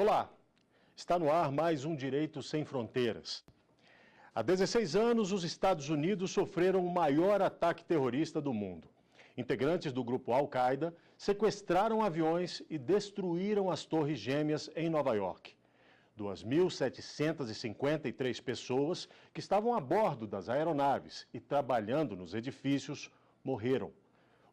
Olá, está no ar mais um Direito Sem Fronteiras. Há 16 anos, os Estados Unidos sofreram o maior ataque terrorista do mundo. Integrantes do grupo Al-Qaeda sequestraram aviões e destruíram as Torres Gêmeas em Nova York. 2.753 pessoas que estavam a bordo das aeronaves e trabalhando nos edifícios morreram.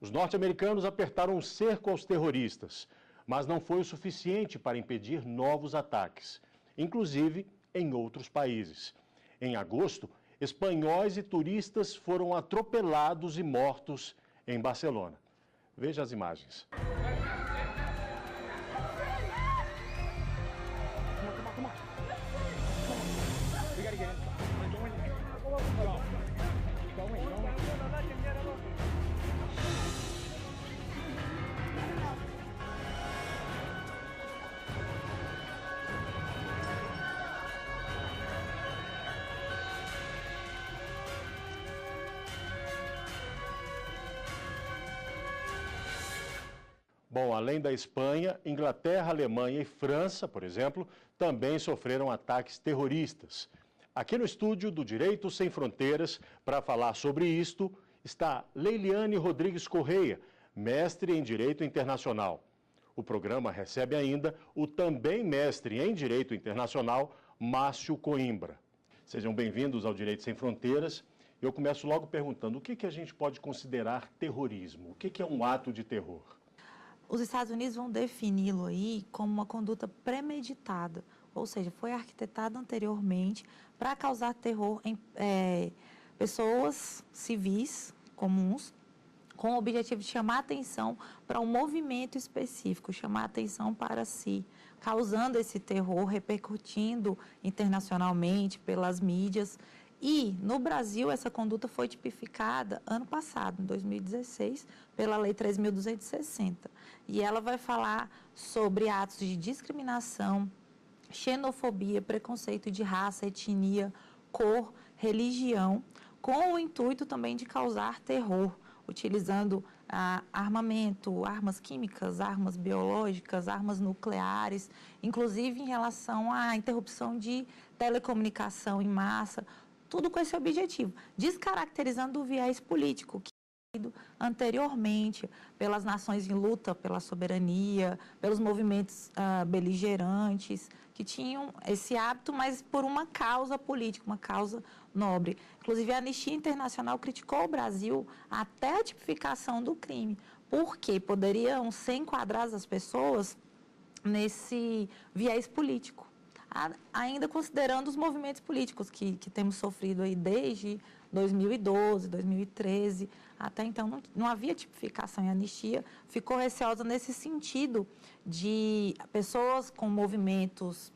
Os norte-americanos apertaram um cerco aos terroristas, mas não foi o suficiente para impedir novos ataques, inclusive em outros países. Em agosto, espanhóis e turistas foram atropelados e mortos em Barcelona. Veja as imagens. Bom, além da Espanha, Inglaterra, Alemanha e França, por exemplo, também sofreram ataques terroristas. Aqui no estúdio do Direito Sem Fronteiras, para falar sobre isto, está Leiliane Rodrigues Correia, mestre em Direito Internacional. O programa recebe ainda o também mestre em Direito Internacional, Márcio Coimbra. Sejam bem-vindos ao Direito Sem Fronteiras. Eu começo logo perguntando, o que a gente pode considerar terrorismo? O que é um ato de terror? Os Estados Unidos vão defini-lo aí como uma conduta premeditada, ou seja, foi arquitetado anteriormente para causar terror em pessoas civis comuns, com o objetivo de chamar atenção para um movimento específico, chamar atenção para si, causando esse terror, repercutindo internacionalmente pelas mídias. E, no Brasil, essa conduta foi tipificada ano passado, em 2016, pela Lei 3.260. E ela vai falar sobre atos de discriminação, xenofobia, preconceito de raça, etnia, cor, religião, com o intuito também de causar terror, utilizando armamento, armas químicas, armas biológicas, armas nucleares, inclusive em relação à interrupção de telecomunicação em massa, tudo com esse objetivo, descaracterizando o viés político que anteriormente pelas nações em luta pela soberania, pelos movimentos beligerantes, que tinham esse hábito, mas por uma causa política, uma causa nobre. Inclusive, a Anistia Internacional criticou o Brasil até a tipificação do crime, porque poderiam ser enquadradas as pessoas nesse viés político. Ainda considerando os movimentos políticos que temos sofrido aí desde 2012, 2013, até então não havia tipificação e a anistia ficou receosa nesse sentido de pessoas com movimentos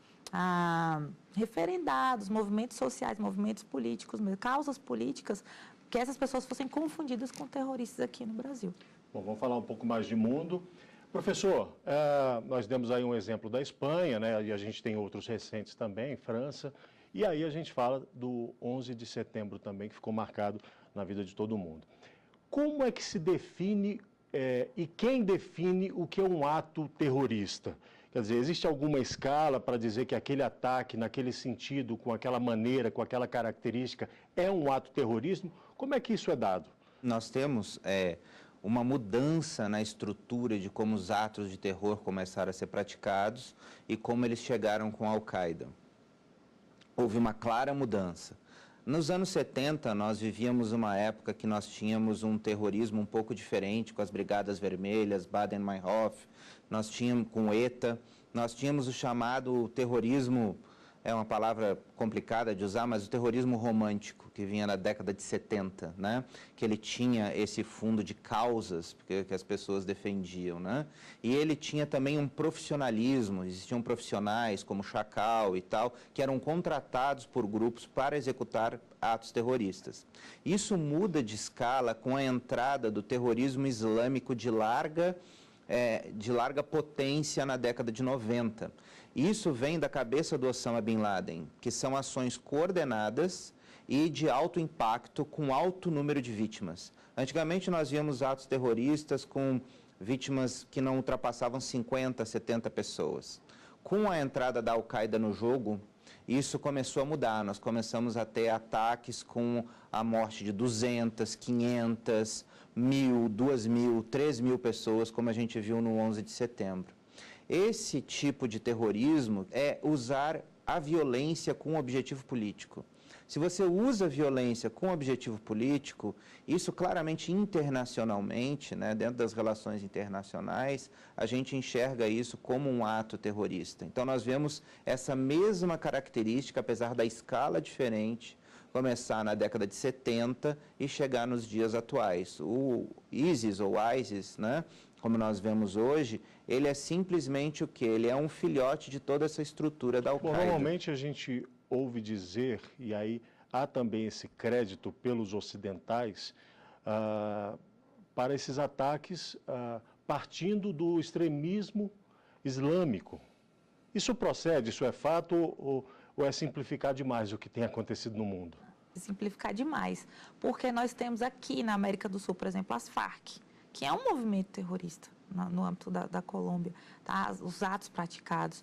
referendados, movimentos sociais, movimentos políticos, causas políticas, que essas pessoas fossem confundidas com terroristas aqui no Brasil. Bom, vamos falar um pouco mais de mundo. Professor, nós demos aí um exemplo da Espanha, né, e a gente tem outros recentes também, França, e aí a gente fala do 11 de setembro também, que ficou marcado na vida de todo mundo. Como é que se define e quem define o que é um ato terrorista? Quer dizer, existe alguma escala para dizer que aquele ataque, naquele sentido, com aquela maneira, com aquela característica, é um ato terrorismo? Como é que isso é dado? Nós temos uma mudança na estrutura de como os atos de terror começaram a ser praticados e como eles chegaram com a Al-Qaeda. Houve uma clara mudança. Nos anos 70, nós vivíamos uma época que nós tínhamos um terrorismo um pouco diferente, com as Brigadas Vermelhas, Baden-Meinhof, nós tínhamos com o ETA, nós tínhamos o chamado terrorismo, é uma palavra complicada de usar, mas o terrorismo romântico, que vinha na década de 70, né? Que ele tinha esse fundo de causas que as pessoas defendiam, né? E ele tinha também um profissionalismo, existiam profissionais como Chacal e tal, que eram contratados por grupos para executar atos terroristas. Isso muda de escala com a entrada do terrorismo islâmico de larga potência na década de 90. Isso vem da cabeça do Osama Bin Laden, que são ações coordenadas e de alto impacto com alto número de vítimas. Antigamente nós víamos atos terroristas com vítimas que não ultrapassavam 50, 70 pessoas. Com a entrada da Al-Qaeda no jogo, isso começou a mudar. Nós começamos a ter ataques com a morte de 200, 500, 1.000, 2.000, 3.000 pessoas, como a gente viu no 11 de setembro. Esse tipo de terrorismo é usar a violência com objetivo político. Se você usa violência com objetivo político, isso claramente internacionalmente, né, dentro das relações internacionais, a gente enxerga isso como um ato terrorista. Então nós vemos essa mesma característica, apesar da escala diferente, começar na década de 70 e chegar nos dias atuais. O ISIS ou ISIS, né, como nós vemos hoje, ele é simplesmente o quê? Ele é um filhote de toda essa estrutura da Al-Qaeda. Normalmente a gente ouve dizer, e aí há também esse crédito pelos ocidentais, para esses ataques partindo do extremismo islâmico. Isso procede, isso é fato ou é simplificar demais o que tem acontecido no mundo? Simplificar demais, porque nós temos aqui na América do Sul, por exemplo, as Farc, que é um movimento terrorista no âmbito da Colômbia, tá? Os atos praticados,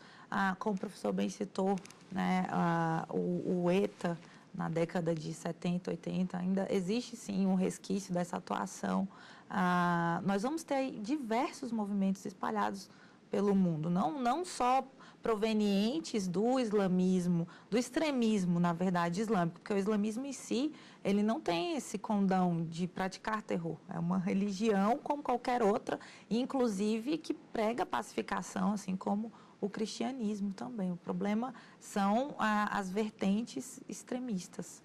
como o professor bem citou, né, o ETA, na década de 70, 80, ainda existe sim um resquício dessa atuação. Nós vamos ter aí diversos movimentos espalhados pelo mundo, não só provenientes do islamismo, do extremismo, na verdade, islâmico, porque o islamismo em si, ele não tem esse condão de praticar terror. É uma religião como qualquer outra, inclusive que prega pacificação, assim como o cristianismo também. O problema são as vertentes extremistas.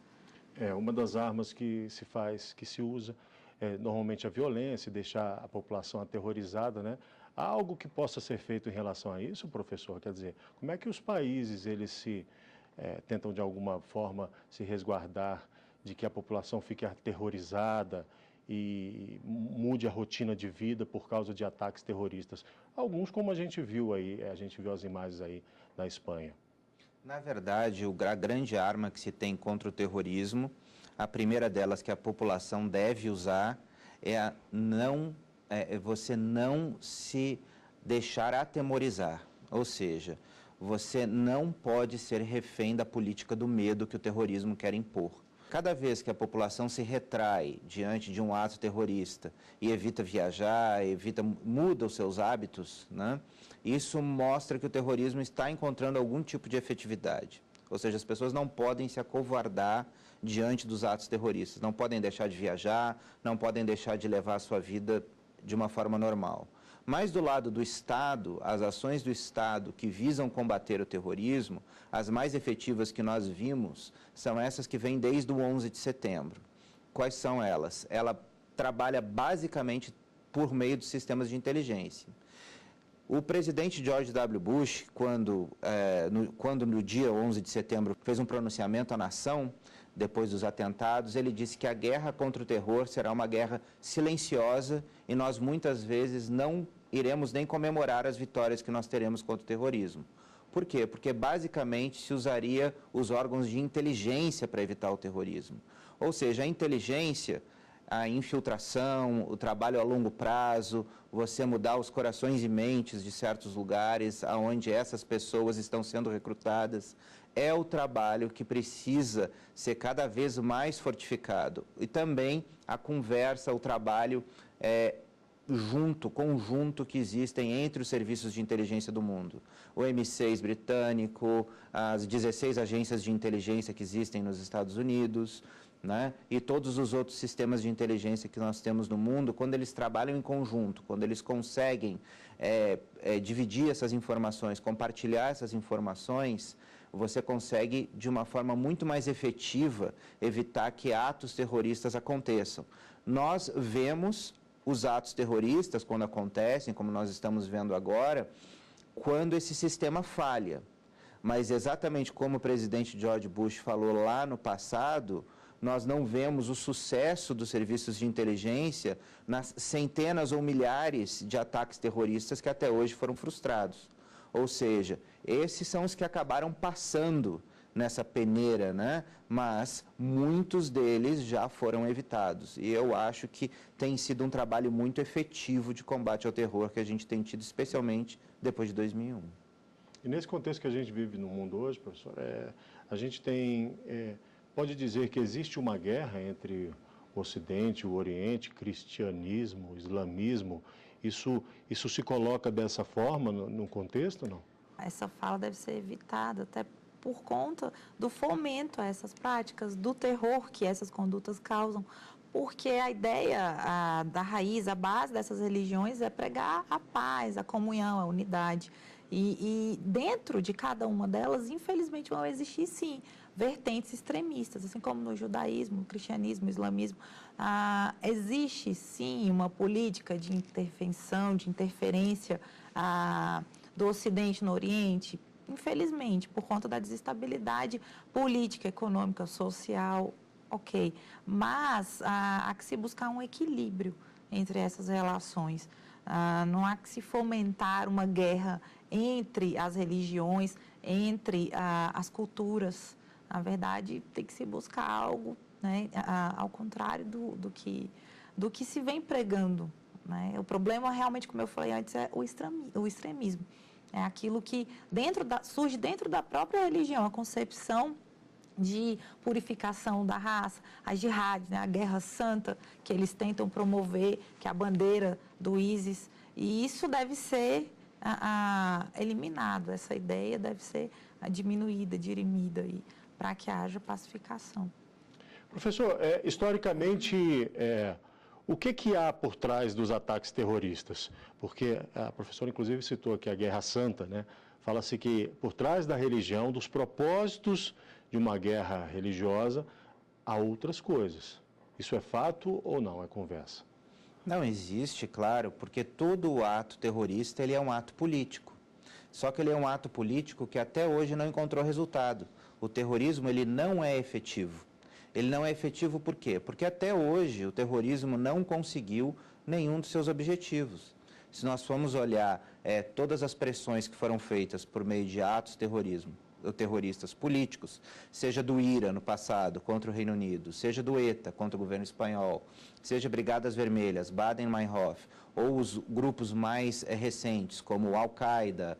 Uma das armas que se usa, normalmente a violência, deixar a população aterrorizada, né? Há algo que possa ser feito em relação a isso, professor? Quer dizer, como é que os países eles tentam de alguma forma se resguardar de que a população fique aterrorizada e mude a rotina de vida por causa de ataques terroristas? Alguns, como a gente viu as imagens aí na Espanha. Na verdade, a grande arma que se tem contra o terrorismo, a primeira delas que a população deve usar é você não se deixar atemorizar, ou seja, você não pode ser refém da política do medo que o terrorismo quer impor. Cada vez que a população se retrai diante de um ato terrorista e evita viajar, muda os seus hábitos, né, isso mostra que o terrorismo está encontrando algum tipo de efetividade. Ou seja, as pessoas não podem se acovardar diante dos atos terroristas, não podem deixar de viajar, não podem deixar de levar a sua vida de uma forma normal. Mas do lado do Estado, as ações do Estado que visam combater o terrorismo, as mais efetivas que nós vimos, são essas que vêm desde o 11 de setembro. Quais são elas? Ela trabalha basicamente por meio dos sistemas de inteligência. O presidente George W. Bush, quando no dia 11 de setembro fez um pronunciamento à nação, depois dos atentados, ele disse que a guerra contra o terror será uma guerra silenciosa e nós muitas vezes não iremos nem comemorar as vitórias que nós teremos contra o terrorismo. Por quê? Porque basicamente se usaria os órgãos de inteligência para evitar o terrorismo. Ou seja, a inteligência, a infiltração, o trabalho a longo prazo, você mudar os corações e mentes de certos lugares onde essas pessoas estão sendo recrutadas, é o trabalho que precisa ser cada vez mais fortificado. E também a conversa, o trabalho conjunto que existem entre os serviços de inteligência do mundo. O M6 britânico, as 16 agências de inteligência que existem nos Estados Unidos, né? E todos os outros sistemas de inteligência que nós temos no mundo, quando eles trabalham em conjunto, quando eles conseguem dividir essas informações, compartilhar essas informações, você consegue, de uma forma muito mais efetiva, evitar que atos terroristas aconteçam. Nós vemos os atos terroristas, quando acontecem, como nós estamos vendo agora, quando esse sistema falha. Mas exatamente como o presidente George Bush falou lá no passado, nós não vemos o sucesso dos serviços de inteligência nas centenas ou milhares de ataques terroristas que até hoje foram frustrados. Ou seja, esses são os que acabaram passando nessa peneira, né? Mas muitos deles já foram evitados. E eu acho que tem sido um trabalho muito efetivo de combate ao terror que a gente tem tido, especialmente depois de 2001. E nesse contexto que a gente vive no mundo hoje, professor, a gente tem, pode dizer que existe uma guerra entre o Ocidente, o Oriente, cristianismo, islamismo. Isso se coloca dessa forma no contexto, não? Essa fala deve ser evitada até por conta do fomento a essas práticas, do terror que essas condutas causam, porque a ideia da raiz, a base dessas religiões é pregar a paz, a comunhão, a unidade. E dentro de cada uma delas, infelizmente, vão existir, sim, vertentes extremistas, assim como no judaísmo, no cristianismo, no islamismo. Existe, sim, uma política de intervenção, de interferência do Ocidente no Oriente, infelizmente, por conta da desestabilidade política, econômica, social, ok. Mas há que se buscar um equilíbrio entre essas relações. Não há que se fomentar uma guerra entre as religiões, entre as culturas. Na verdade, tem que se buscar algo, né, ao contrário do que se vem pregando, né? O problema, realmente, como eu falei antes, é o extremismo. É aquilo que surge dentro da própria religião, a concepção de purificação da raça, a jihad, né, a guerra santa que eles tentam promover, que é a bandeira do ISIS. E isso deve ser eliminado, essa ideia deve ser diminuída, dirimida, para que haja pacificação. Professor, historicamente, o que há por trás dos ataques terroristas? Porque a professora, inclusive, citou aqui a Guerra Santa, né? Fala-se que por trás da religião, dos propósitos de uma guerra religiosa, há outras coisas. Isso é fato ou não? É conversa? Não existe, claro, porque todo ato terrorista ele é um ato político. Só que ele é um ato político que até hoje não encontrou resultado. O terrorismo ele não é efetivo. Ele não é efetivo por quê? Porque até hoje o terrorismo não conseguiu nenhum dos seus objetivos. Se nós formos olhar todas as pressões que foram feitas por meio de atos terroristas políticos, seja do IRA no passado contra o Reino Unido, seja do ETA contra o governo espanhol, seja Brigadas Vermelhas, Baden-Meinhof, ou os grupos mais recentes, como o Al-Qaeda,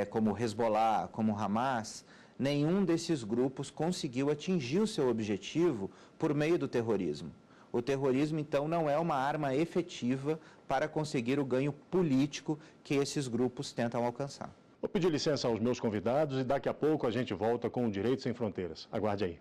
como o Hezbollah, como o Hamas, nenhum desses grupos conseguiu atingir o seu objetivo por meio do terrorismo. O terrorismo, então, não é uma arma efetiva para conseguir o ganho político que esses grupos tentam alcançar. Vou pedir licença aos meus convidados e daqui a pouco a gente volta com o Direito Sem Fronteiras. Aguarde aí.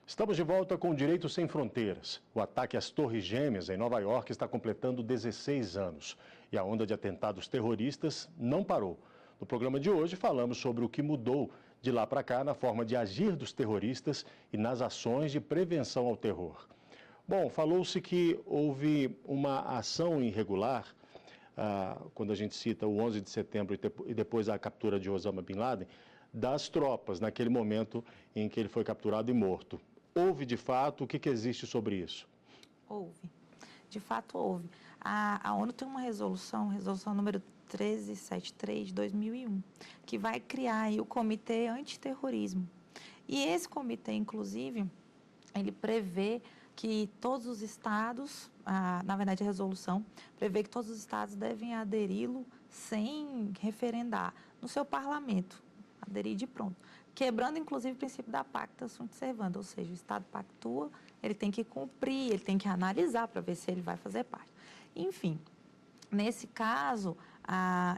Estamos de volta com o Direito Sem Fronteiras. O ataque às Torres Gêmeas, em Nova York, está completando 16 anos. E a onda de atentados terroristas não parou. No programa de hoje, falamos sobre o que mudou de lá para cá na forma de agir dos terroristas e nas ações de prevenção ao terror. Bom, falou-se que houve uma ação irregular, quando a gente cita o 11 de setembro e depois a captura de Osama Bin Laden, das tropas, naquele momento em que ele foi capturado e morto. Houve, de fato? O que existe sobre isso? Houve. De fato, houve. A ONU tem uma resolução número 1373 de 2001, que vai criar aí o Comitê Antiterrorismo. E esse comitê, inclusive, ele prevê que todos os estados, na verdade a resolução, prevê que todos os estados devem aderi-lo sem referendar no seu parlamento, aderir de pronto. Quebrando, inclusive, o princípio da pacta sunt servanda, ou seja, o Estado pactua, ele tem que cumprir, ele tem que analisar para ver se ele vai fazer parte. Enfim, nesse caso,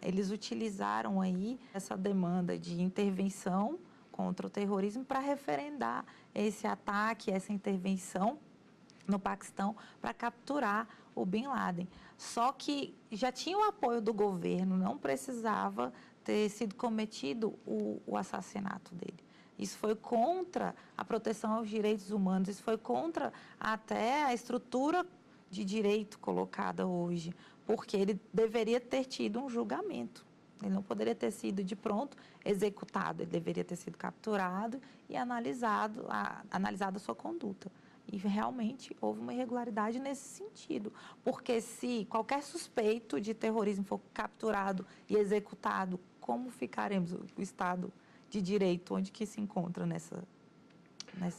eles utilizaram aí essa demanda de intervenção contra o terrorismo para referendar esse ataque, essa intervenção no Paquistão para capturar o Bin Laden. Só que já tinha o apoio do governo, não precisava ter sido cometido o assassinato dele. Isso foi contra a proteção aos direitos humanos, isso foi contra até a estrutura de direito colocada hoje, porque ele deveria ter tido um julgamento. Ele não poderia ter sido de pronto executado, ele deveria ter sido capturado e analisado a sua conduta. E realmente houve uma irregularidade nesse sentido, porque se qualquer suspeito de terrorismo for capturado e executado, como ficaremos o Estado de Direito, onde que se encontra nessa...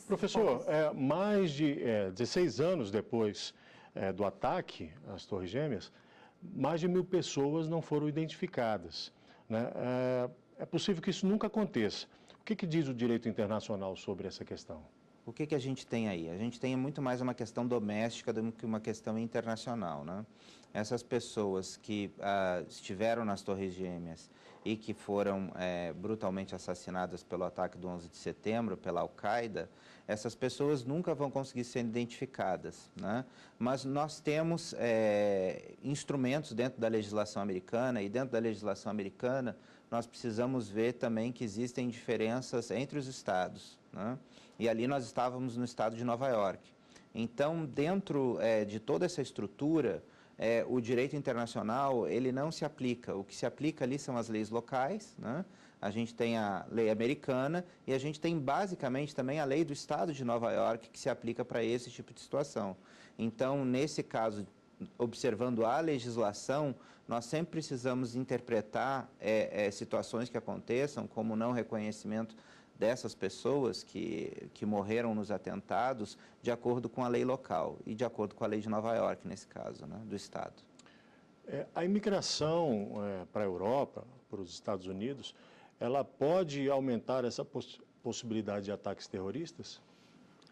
Professor, mais de 16 anos depois do ataque às Torres Gêmeas, mais de 1.000 pessoas não foram identificadas, né? É possível que isso nunca aconteça. O que diz o direito internacional sobre essa questão? O que a gente tem aí? A gente tem muito mais uma questão doméstica do que uma questão internacional, né? Essas pessoas que estiveram nas Torres Gêmeas e que foram brutalmente assassinadas pelo ataque do 11 de setembro, pela Al-Qaeda, essas pessoas nunca vão conseguir ser identificadas, né? Mas nós temos instrumentos dentro da legislação americana, e dentro da legislação americana nós precisamos ver também que existem diferenças entre os estados, né? E ali nós estávamos no estado de Nova York. Então, dentro de toda essa estrutura, o direito internacional, ele não se aplica. O que se aplica ali são as leis locais, né? A gente tem a lei americana e a gente tem basicamente também a lei do estado de Nova York que se aplica para esse tipo de situação. Então, nesse caso, observando a legislação, nós sempre precisamos interpretar situações que aconteçam, como o não reconhecimento dessas pessoas que morreram nos atentados, de acordo com a lei local e de acordo com a lei de Nova York, nesse caso, né, do Estado. A imigração para a Europa, para os Estados Unidos, ela pode aumentar essa possibilidade de ataques terroristas?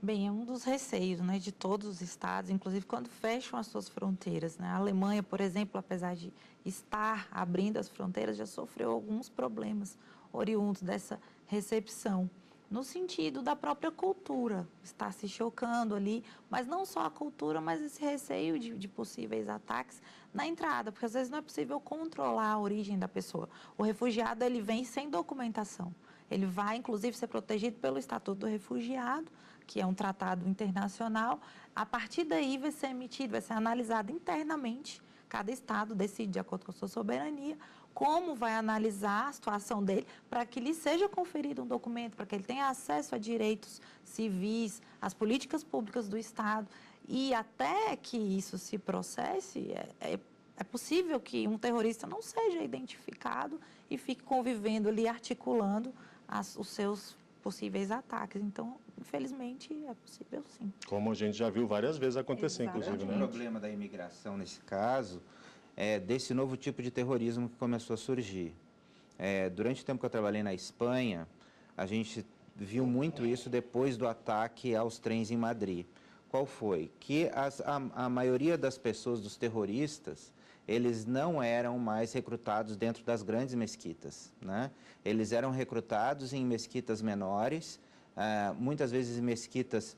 Bem, é um dos receios, né, de todos os estados, inclusive quando fecham as suas fronteiras, né? A Alemanha, por exemplo, apesar de estar abrindo as fronteiras, já sofreu alguns problemas oriundos dessa recepção, no sentido da própria cultura, está se chocando ali, mas não só a cultura, mas esse receio de possíveis ataques na entrada, porque às vezes não é possível controlar a origem da pessoa. O refugiado, ele vem sem documentação, ele vai, inclusive, ser protegido pelo Estatuto do Refugiado, que é um tratado internacional. A partir daí vai ser emitido, vai ser analisado internamente, cada estado decide de acordo com a sua soberania, como vai analisar a situação dele para que lhe seja conferido um documento, para que ele tenha acesso a direitos civis, às políticas públicas do Estado. E até que isso se processe, é possível que um terrorista não seja identificado e fique convivendo ali, articulando os seus possíveis ataques. Então, infelizmente, é possível sim. Como a gente já viu várias vezes acontecer, inclusive, né? O problema da imigração, nesse caso, é desse novo tipo de terrorismo que começou a surgir. Durante o tempo que eu trabalhei na Espanha, a gente viu muito isso depois do ataque aos trens em Madrid. Qual foi? Que a maioria das pessoas, dos terroristas, eles não eram mais recrutados dentro das grandes mesquitas, né? Eles eram recrutados em mesquitas menores, muitas vezes em mesquitas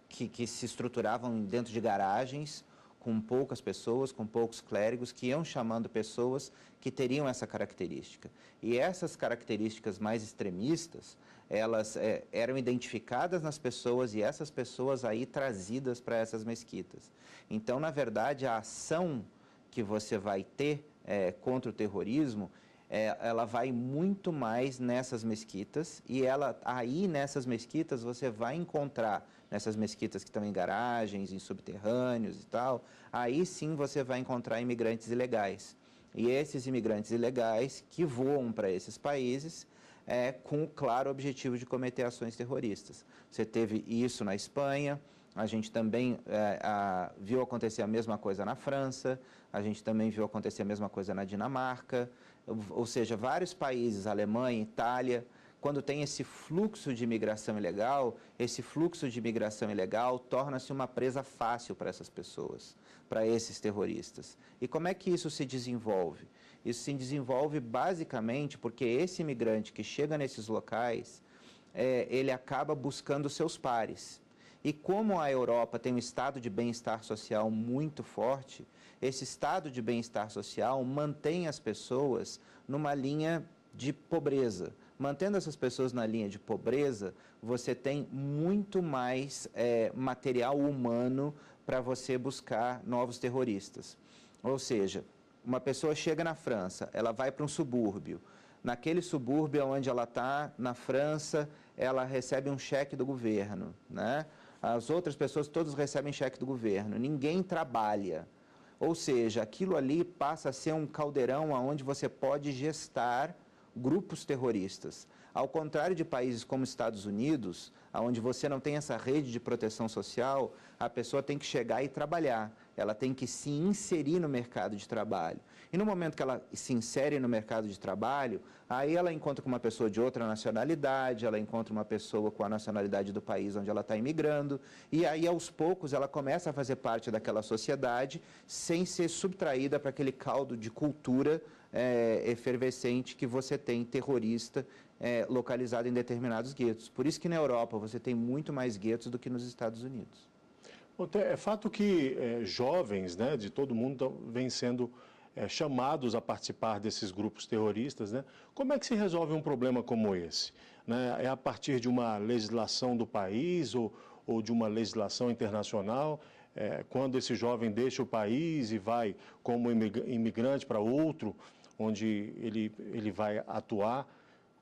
que se estruturavam dentro de garagens, com poucas pessoas, com poucos clérigos, que iam chamando pessoas que teriam essa característica. E essas características mais extremistas, elas eram identificadas nas pessoas e essas pessoas aí trazidas para essas mesquitas. Então, na verdade, a ação que você vai ter contra o terrorismo, ela vai muito mais nessas mesquitas e aí nessas mesquitas você vai encontrar, nessas mesquitas que estão em garagens, em subterrâneos e tal, aí sim você vai encontrar imigrantes ilegais. E esses imigrantes ilegais que voam para esses países com o claro objetivo de cometer ações terroristas. Você teve isso na Espanha, a gente também viu acontecer a mesma coisa na França, a gente também viu acontecer a mesma coisa na Dinamarca, ou seja, vários países, Alemanha, Itália, quando tem esse fluxo de imigração ilegal, esse fluxo de imigração ilegal torna-se uma presa fácil para essas pessoas, para esses terroristas. E como é que isso se desenvolve? Isso se desenvolve basicamente porque esse imigrante que chega nesses locais, ele acaba buscando seus pares. E como a Europa tem um estado de bem-estar social muito forte, esse estado de bem-estar social mantém as pessoas numa linha de pobreza. Mantendo essas pessoas na linha de pobreza, você tem muito mais material humano para você buscar novos terroristas. Ou seja, uma pessoa chega na França, ela vai para um subúrbio. Naquele subúrbio onde ela está, na França, ela recebe um cheque do governo, né? As outras pessoas todas recebem cheque do governo, ninguém trabalha. Ou seja, aquilo ali passa a ser um caldeirão onde você pode gestar grupos terroristas. Ao contrário de países como Estados Unidos, onde você não tem essa rede de proteção social, a pessoa tem que chegar e trabalhar, ela tem que se inserir no mercado de trabalho. E no momento que ela se insere no mercado de trabalho, aí ela encontra com uma pessoa de outra nacionalidade, ela encontra uma pessoa com a nacionalidade do país onde ela está imigrando, e aí aos poucos ela começa a fazer parte daquela sociedade sem ser subtraída para aquele caldo de cultura efervescente que você tem terrorista localizado em determinados guetos. Por isso que na Europa você tem muito mais guetos do que nos Estados Unidos. É fato que jovens, né, de todo mundo vêm sendo chamados a participar desses grupos terroristas, né? Como é que se resolve um problema como esse? Né? É a partir de uma legislação do país ou de uma legislação internacional? Quando esse jovem deixa o país e vai como imigrante para outro, onde ele vai atuar,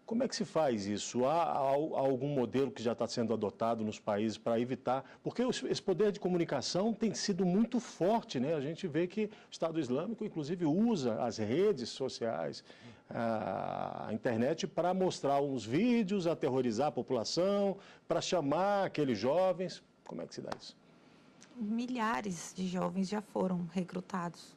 como é que se faz isso? Há algum modelo que já está sendo adotado nos países para evitar? Porque esse poder de comunicação tem sido muito forte, né? A gente vê que o Estado Islâmico, inclusive, usa as redes sociais, a internet, para mostrar uns vídeos, aterrorizar a população, para chamar aqueles jovens. Como é que se dá isso? Milhares de jovens já foram recrutados,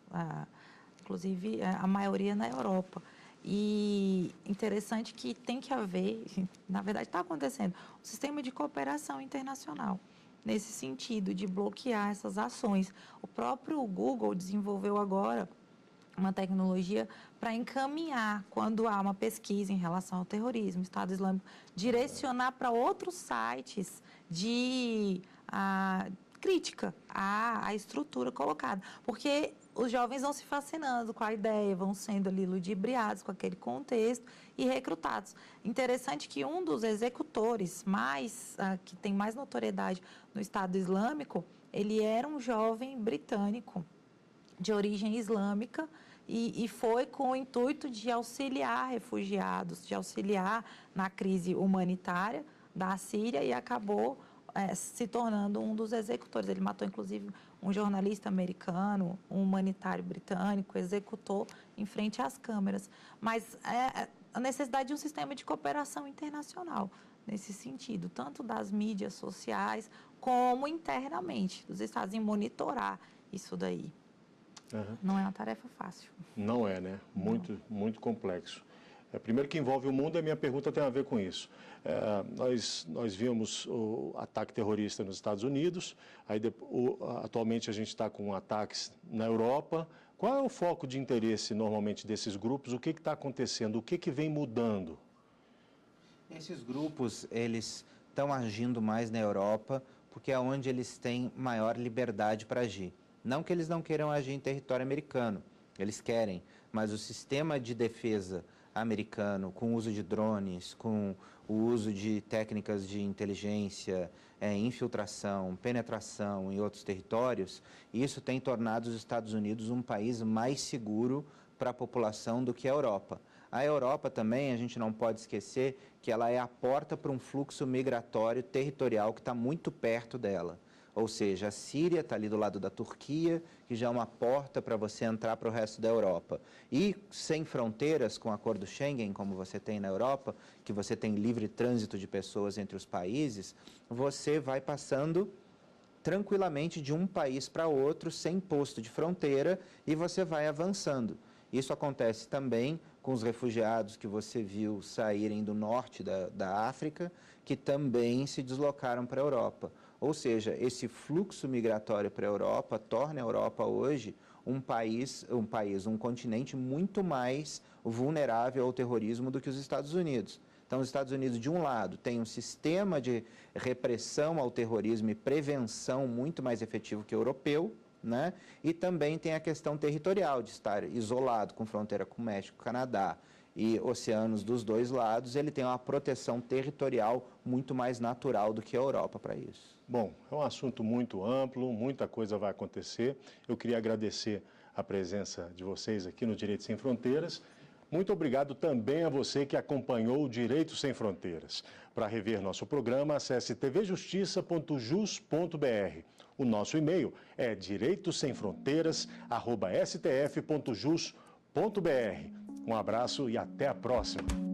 inclusive a maioria na Europa. E interessante que tem que haver, na verdade está acontecendo, um sistema de cooperação internacional, nesse sentido de bloquear essas ações. O próprio Google desenvolveu agora uma tecnologia para encaminhar, quando há uma pesquisa em relação ao terrorismo, Estado Islâmico, direcionar para outros sites de crítica à estrutura colocada. Porque os jovens vão se fascinando com a ideia, vão sendo ali ludibriados com aquele contexto e recrutados. Interessante que um dos executores que tem mais notoriedade no Estado Islâmico, ele era um jovem britânico de origem islâmica e foi com o intuito de auxiliar refugiados, de auxiliar na crise humanitária da Síria e acabou se tornando um dos executores. Ele matou, inclusive, um jornalista americano, um humanitário britânico, executou em frente às câmeras. Mas a necessidade de um sistema de cooperação internacional, nesse sentido, tanto das mídias sociais, como internamente, dos Estados em monitorar isso daí. Uhum. Não é uma tarefa fácil. Não é, né? Muito complexo. Primeiro que envolve o mundo, a minha pergunta tem a ver com isso. Nós vimos o ataque terrorista nos Estados Unidos, atualmente a gente está com ataques na Europa. Qual é o foco de interesse normalmente desses grupos? O que está acontecendo? O que vem mudando? Esses grupos, eles estão agindo mais na Europa porque é onde eles têm maior liberdade para agir. Não que eles não queiram agir em território americano, eles querem, mas o sistema de defesa americano, com o uso de drones, com o uso de técnicas de inteligência, infiltração, penetração em outros territórios, isso tem tornado os Estados Unidos um país mais seguro para a população do que a Europa. A Europa também, a gente não pode esquecer que ela é a porta para um fluxo migratório territorial que está muito perto dela. Ou seja, a Síria está ali do lado da Turquia, que já é uma porta para você entrar para o resto da Europa. E sem fronteiras, com o acordo Schengen, como você tem na Europa, que você tem livre trânsito de pessoas entre os países, você vai passando tranquilamente de um país para outro, sem posto de fronteira, e você vai avançando. Isso acontece também com os refugiados que você viu saírem do norte da África, que também se deslocaram para a Europa. Ou seja, esse fluxo migratório para a Europa torna a Europa hoje um continente muito mais vulnerável ao terrorismo do que os Estados Unidos. Então, os Estados Unidos, de um lado, tem um sistema de repressão ao terrorismo e prevenção muito mais efetivo que o europeu, né? E também tem a questão territorial de estar isolado com fronteira com o México, Canadá e oceanos dos dois lados. Ele tem uma proteção territorial muito mais natural do que a Europa para isso. Bom, é um assunto muito amplo, muita coisa vai acontecer. Eu queria agradecer a presença de vocês aqui no Direito Sem Fronteiras. Muito obrigado também a você que acompanhou o Direito Sem Fronteiras. Para rever nosso programa, acesse tvjustiça.jus.br. O nosso e-mail é direitosemfronteiras@stf.jus.br. Um abraço e até a próxima.